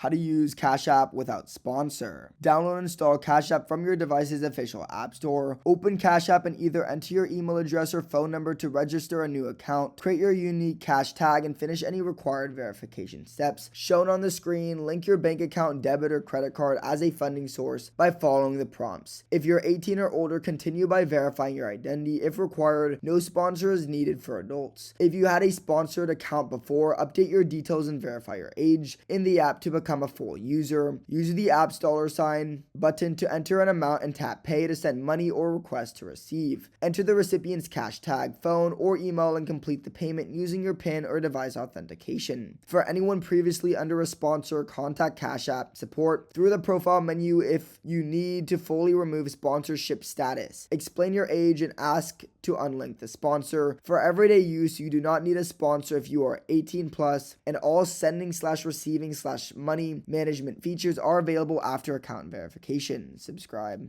How to use Cash App without sponsor. Download and install Cash App from your device's official app store. Open Cash App and either enter your email address or phone number to register a new account. Create your unique cash tag and finish any required verification steps shown on the screen. Link your bank account, debit, or credit card as a funding source by following the prompts. If you're 18 or older, continue by verifying your identity. If required, no sponsor is needed for adults. If you had a sponsored account before, update your details and verify your age in the app to become a full user. Use the app's $sign button to enter an amount and tap pay to send money or request to receive. Enter the recipient's cash tag, phone, or email and complete the payment using your PIN or device authentication. For anyone previously under a sponsor, contact Cash App support through the profile menu if you need to fully remove sponsorship status. Explain your age and ask to unlink the sponsor. For everyday use, you do not need a sponsor if you are 18 plus, and all sending/receiving/money management features are available after account verification. Subscribe.